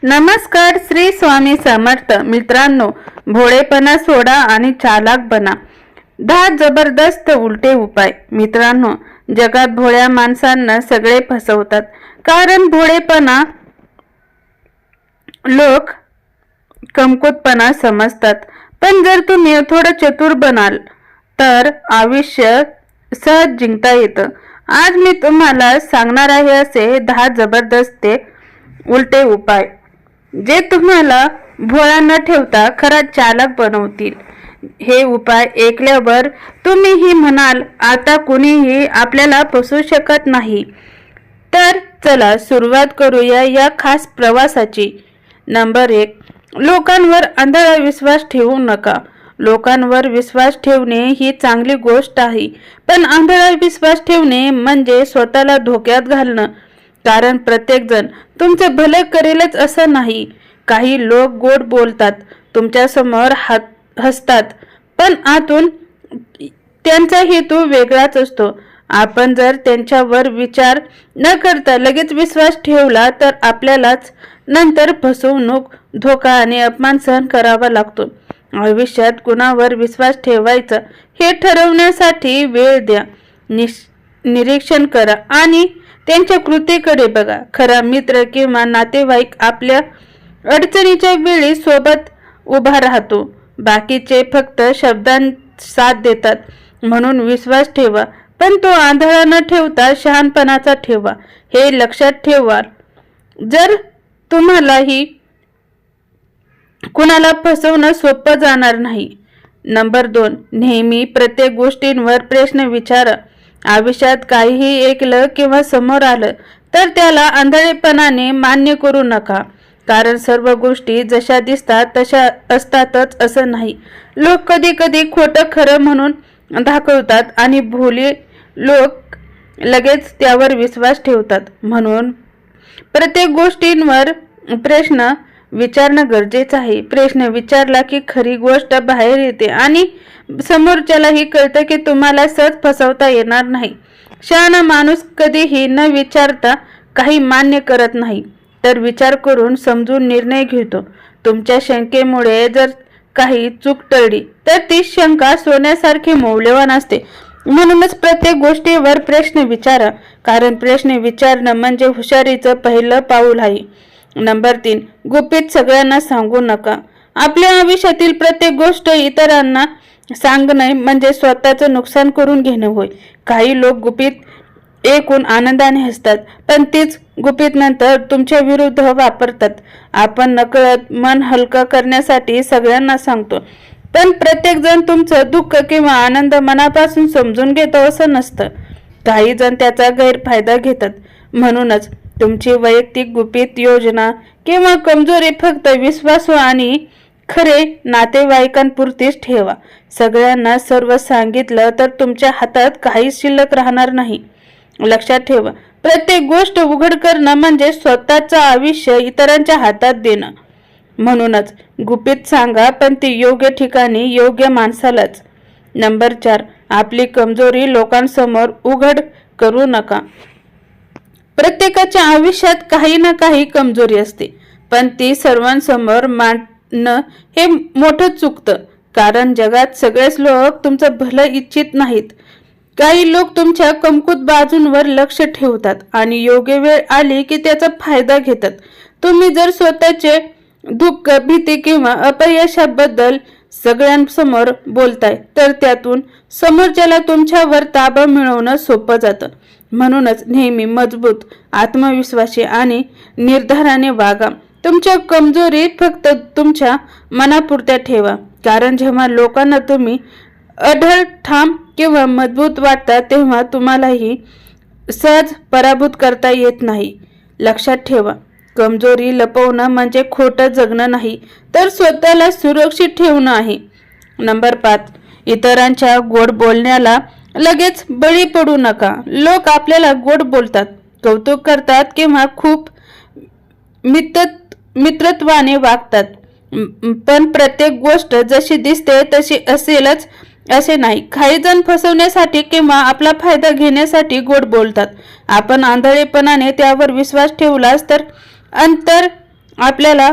नमस्कार. श्री स्वामी समर्थ. मित्रांनो, भोळेपणा सोडा आणि चालाक बना. 10 जबरदस्त उलटे उपाय. मित्रांनो, जगात भोळ्या माणसांना सगळे फसवतात, कारण भोळेपणा लोक कमकुतपणा समजतात. पण जर तुम्ही थोडं चतुर बनाल तर आयुष्य सहज जिंकता येतं. आज मी तुम्हाला सांगणार आहे असे 10 जबरदस्त उलटे उपाय, जे तुम्हाला भोळा न ठेवता खरा चालक बनवतील. हे उपाय ऐकल्यावर तुम्हीही म्हणाल, आता कुणीही आपल्याला फसवू शकत नाही. तर चला सुरुवात करूया या खास प्रवासाची. नंबर 1. लोकांवर आंधळा विश्वास ठेवू नका. लोकांवर विश्वास ठेवणे ही चांगली गोष्ट आहे, पण आंधळा विश्वास ठेवणे म्हणजे स्वतःला धोक्यात घालणं. कारण प्रत्येक जण तुमचे भले करेलच असं नाही. काही लोक गोड बोलतात, तुमच्या समोर हसतात, पण आतून त्यांचा हेतू वेगळाच असतो. आपण जर त्यांच्यावर विचार न करता लगेच विश्वास ठेवला तर आपल्यालाच नंतर फसवणूक, धोका आणि अपमान सहन करावा लागतो. आयुष्यात कुणावर विश्वास ठेवायचा हे ठरवण्यासाठी वेळ द्या, निरीक्षण करा आणि त्यांच्या कृतीकडे बघा. खरा मित्र किंवा नातेवाईक आपल्या अडचणीच्या वेळी सोबत उभा राहतो. बाकीचे फक्त शब्दांत साथ देतात. म्हणून विश्वास ठेवा, पण तो आंधळा न ठेवता शहाणपणाचा ठेवा. हे लक्षात ठेवा, जर तुम्हालाही कुणाला फसवणं सोपं जाणार नाही. नंबर 2. नेहमी प्रत्येक गोष्टींवर प्रश्न विचारा. आयुष्यात काहीही ऐकलं किंवा समोर आलं तर त्याला आंधळेपणाने मान्य करू नका. कारण सर्व गोष्टी जशा दिसतात तशा असतातच असं नाही. लोक कधी कधी खोटं खरं म्हणून दाखवतात आणि भोळे लोक लगेच त्यावर विश्वास ठेवतात. म्हणून प्रत्येक गोष्टींवर प्रश्न विचारणं गरजेचं आहे. प्रश्न विचारला की खरी गोष्ट बाहेर येते आणि समोरच्यालाही कळतं की तुम्हाला सहज फसवता येणार नाही. शहाणा माणूस कधीही न विचारता काही मान्य करत नाही, तर विचार करून समजून निर्णय घेतो. तुमच्या शंकेमुळे जर काही चूक टळली तर ती शंका सोन्यासारखी मौल्यवान असते. म्हणूनच प्रत्येक गोष्टीवर प्रश्न विचारा, कारण प्रश्न विचारणं म्हणजे हुशारीचं पहिलं पाऊल आहे. नंबर 3. गुपित सगळ्यांना सांगू नका. आपल्या आयुष्यातील प्रत्येक गोष्ट इतरांना सांगणे म्हणजे स्वतःचं नुकसान करून घेणं होय. काही लोक गुपित ऐकून आनंदाने हसतात, पण तीच गुपित नंतर तुमच्या विरुद्ध वापरतात. आपण नकळत मन हलकं करण्यासाठी सगळ्यांना सांगतो, पण प्रत्येक जण तुमचं दुःख किंवा आनंद मनापासून समजून घेतो असं नसतं. काही जण त्याचा गैरफायदा घेतात. म्हणूनच तुमची वैयक्तिक गुपित योजना किंवा कमजोरी फक्त विश्वासू आणि खरे नातेवाईकांपुरतीच ठेवा. सगळ्यांना सर्व सांगितलं तर तुमच्या हातात काहीच शिल्लक राहणार नाही. लक्षात ठेवा, प्रत्येक गोष्ट उघड करणं म्हणजे स्वतःचं आयुष्य इतरांच्या हातात देणं. म्हणूनच गुपित सांगा, पण ती योग्य ठिकाणी, योग्य माणसालाच. नंबर 4. आपली कमजोरी लोकांसमोर उघड करू नका. प्रत्येकाच्या आयुष्यात काही ना काही कमजोरी असते, पण ती सर्वांसमोर मांडणं हे मोठं चुकतं. कारण जगात सगळेच लोक तुमचं भलं इच्छित नाहीत. काही लोक तुमच्या कमकुत बाजूंवर लक्ष ठेवतात आणि योग्य वेळ आली की त्याचा फायदा घेतात. तुम्ही जर स्वतःचे दुःख, भीती किंवा अपयशाबद्दल सगळ्यांसमोर बोलताय तर त्यातून समोरच्याला तुमच्यावर ताबा मिळवणं सोपं जातं. म्हणूनच नेहमी मजबूत, आत्मविश्वासी आणि निर्धाराने वागा. तुमच्या कमजोरी फक्त तुमच्या मनापुरत्या ठेवा, कारण जेव्हा लोकांना तुम्ही अढळ, ठाम किंवा मजबूत वाटता तेव्हा तुम्हालाही सहज पराभूत करता येत नाही. लक्षात ठेवा, कमजोरी लपवणं म्हणजे खोटं जगणं नाही, तर स्वतःला सुरक्षित ठेवणं आहे. नंबर 5. इतरांच्या गोड बोलण्याला लगेच बळी पडू नका. लोक आपल्याला गोड बोलतात, कौतुक करतात किंवा खूप मित्रत्वाने वागतात, पण प्रत्येक गोष्ट जशी दिसते तशी असेलच असे नाही. काही जण फसवण्यासाठी किंवा आपला फायदा घेण्यासाठी गोड बोलतात. आपण आंधळेपणाने त्यावर विश्वास ठेवलास तर अंतर आपल्याला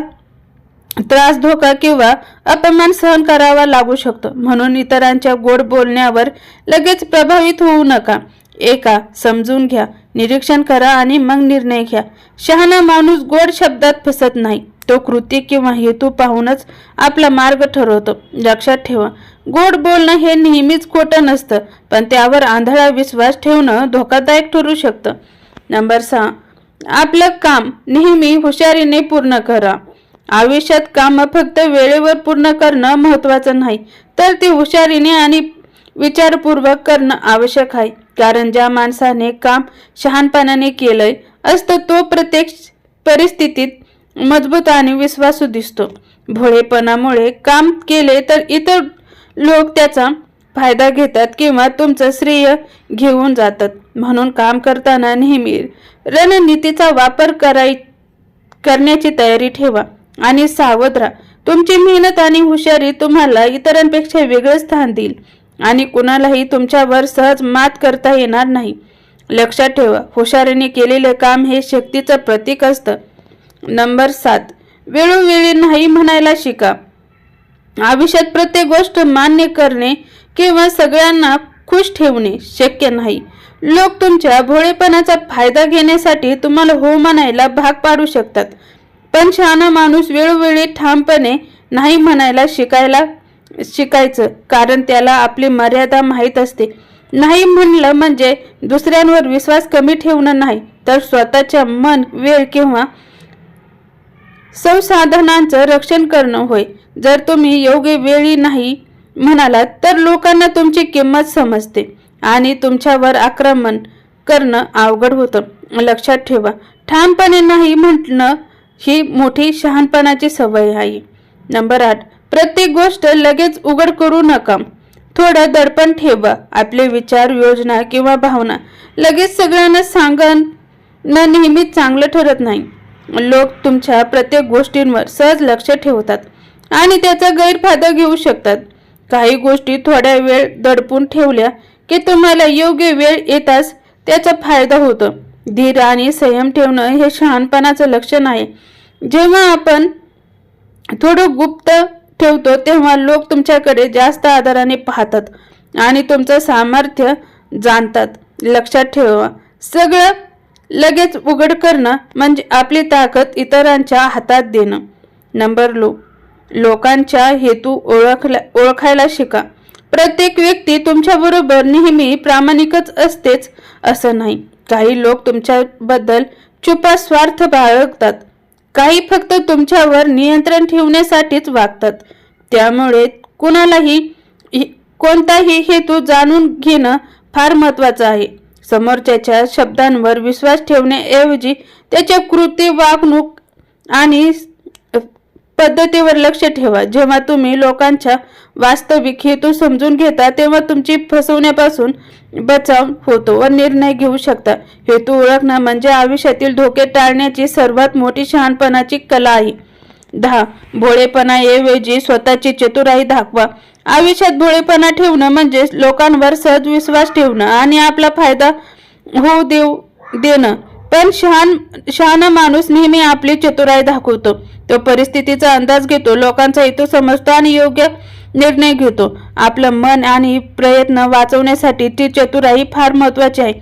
त्रास, धोका किंवा अपमान सहन करावा लागू शकतो. म्हणून इतरांच्या गोड बोलण्यावर लगेच प्रभावित होऊ नका. समजून घ्या, निरीक्षण करा आणि मग निर्णय घ्या. शहाणा माणूस गोड शब्दात फसत नाही, तो कृती किंवा हेतू पाहूनच आपला मार्ग ठरवतो. लक्षात ठेवा, गोड बोलणं हे नेहमीच खोटं नसतं, पण त्यावर आंधळा विश्वास ठेवणं धोकादायक ठरू शकतं. नंबर 6, आपलं काम नेहमी हुशारीने पूर्ण करा. आयुष्यात काम फक्त वेळेवर पूर्ण करणं महत्त्वाचं नाही, तर ती हुशारीने आणि विचारपूर्वक करणं आवश्यक आहे. कारण ज्या माणसाने काम शहाणपणाने केलंय असतं तो प्रत्येक परिस्थितीत मजबूत आणि विश्वासू दिसतो. भोळेपणामुळे काम केले तर इतर लोक त्याचा फायदा घेतात किंवा तुमचं श्रेय घेऊन जातात. म्हणून काम करताना नेहमी रणनीतीचा वापर करण्याची तयारी ठेवा आणि सावध राहा. तुमची मेहनत आणि हुशारी तुम्हाला इतरांपेक्षा वेगळं स्थान देईल आणि कुणालाही तुमच्यावर सहज मात करता येणार नाही. लक्षात ठेवा, हुशारीने केलेले काम हे शक्तीचं प्रतीक असतं. नंबर 7, वेळोवेळी नाही म्हणायला शिका. आयुष्यात प्रत्येक गोष्ट मान्य करणे किंवा सगळ्यांना खुश ठेवणे शक्य नाही. लोक तुमच्या भोळेपणाचा फायदा घेण्यासाठी तुम्हाला हो म्हणायला भाग पाडू शकतात, पण शहाणा माणूस वेळोवेळी ठामपणे नाही म्हणायला शिकायचं, कारण त्याला आपली मर्यादा माहीत असते. नाही म्हणलं म्हणजे दुसऱ्यांवर विश्वास कमी ठेवणं नाही, तर स्वतःच्या मन, वेळ किंवा संसाधनांचं रक्षण करणं होय. जर तुम्ही योग्य वेळी नाही म्हणालात तर लोकांना तुमची किंमत समजते आणि तुमच्यावर आक्रमण करणं अवघड होतं. लक्षात ठेवा, ठामपणे नाही म्हटणं ही मोठी शहाणपणाची सवय आहे. नंबर 8, प्रत्येक गोष्ट लगेच उघड करू नका. थोडं दडपण ठेवा. आपले विचार, योजना किंवा भावना लगेच सगळ्यांना सांगणं नेहमीच चांगलं ठरत नाही. लोक तुमच्या प्रत्येक गोष्टींवर सहज लक्ष ठेवतात आणि त्याचा गैरफायदा घेऊ शकतात. काही गोष्टी थोड्या वेळ दडपून ठेवल्या की तुम्हाला योग्य वेळ येताच त्याचा फायदा होतो. धीर आणि संयम ठेवणं हे शहाणपणाचं लक्षण आहे. जेव्हा आपण थोडं गुप्त ठेवतो तेव्हा लोक तुमच्याकडे जास्त आदराने पाहतात आणि तुमचं सामर्थ्य जाणतात. लक्षात ठेवा, सगळं लगेच उघड करणं म्हणजे आपली ताकद इतरांच्या हातात देणं. नंबर लोकांच्या हेतू ओळखायला शिका. प्रत्येक व्यक्ती तुमच्याबरोबर नेहमी प्रामाणिकच असतेच असं नाही. काही लोक तुमच्याबद्दल छुपा स्वार्थ बाळगतात, काही फक्त तुमच्यावर नियंत्रण ठेवण्यासाठीच वागतात. त्यामुळे कोणताही हेतू जाणून घेणं फार महत्त्वाचं आहे. समोरच्याच्या शब्दांवर विश्वास ठेवण्याऐवजी त्याच्या कृती, वागणूक आणि पद्धतीवर लक्ष ठेवा. जेव्हा तुम्ही लोकांच्या वास्तविक हेतू समजून घेता तेव्हा तुमची फसवण्यापासून बचाव होतो व निर्णय घेऊ शकता. हेतू ओळखणं म्हणजे आयुष्यातील धोके टाळण्याची सर्वात मोठी शहाणपणाची कला आहे. 10, भोळेपणाऐवजी स्वतःची चतुराई दाखवा. आयुष्यात भोळेपणा ठेवणं म्हणजे लोकांवर सहज विश्वास ठेवणं आणि आपला फायदा होऊ देणं. पण शहाणा माणूस नेहमी आपली चतुराई दाखवतो. तो परिस्थितीचा अंदाज घेतो, लोकांचा हेतू समजतो आणि योग्य निर्णय घेतो. आपलं मन आणि प्रयत्न वाचवण्यासाठी ती चतुराई फार महत्त्वाची आहे.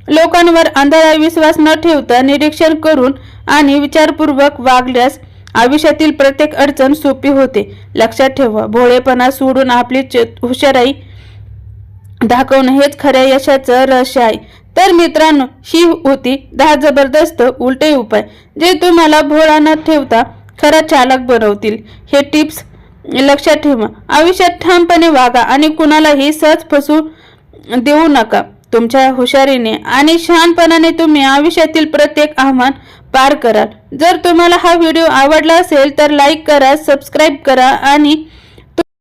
लोकांवर आंधळा विश्वास न ठेवता निरीक्षण करून आणि विचारपूर्वक वागल्यास आयुष्यातील प्रत्येक अडचण सोपी होते. लक्षात ठेवा, भोळेपणा सोडून आपली हुशारी दाखवणं हेच खऱ्या यशाचं रहस्य आहे. तर मित्रांनो, ही होती 10 जबरदस्त उलटे उपाय जे तुम्हाला भोळा न ठेवता खरा चालक बनवतील. हे टिप्स लक्षात ठेवा. आयुष्यात ठामपणे वागा आणि कुणालाही सहज फसू देऊ नका. तुमच्या हुशारीने आणि शहाणपणाने तुम्ही आयुष्यातील प्रत्येक आव्हान पार कराल. जर तुम्हाला हा व्हिडिओ आवडला असेल तर लाईक करा, सबस्क्राईब करा आणि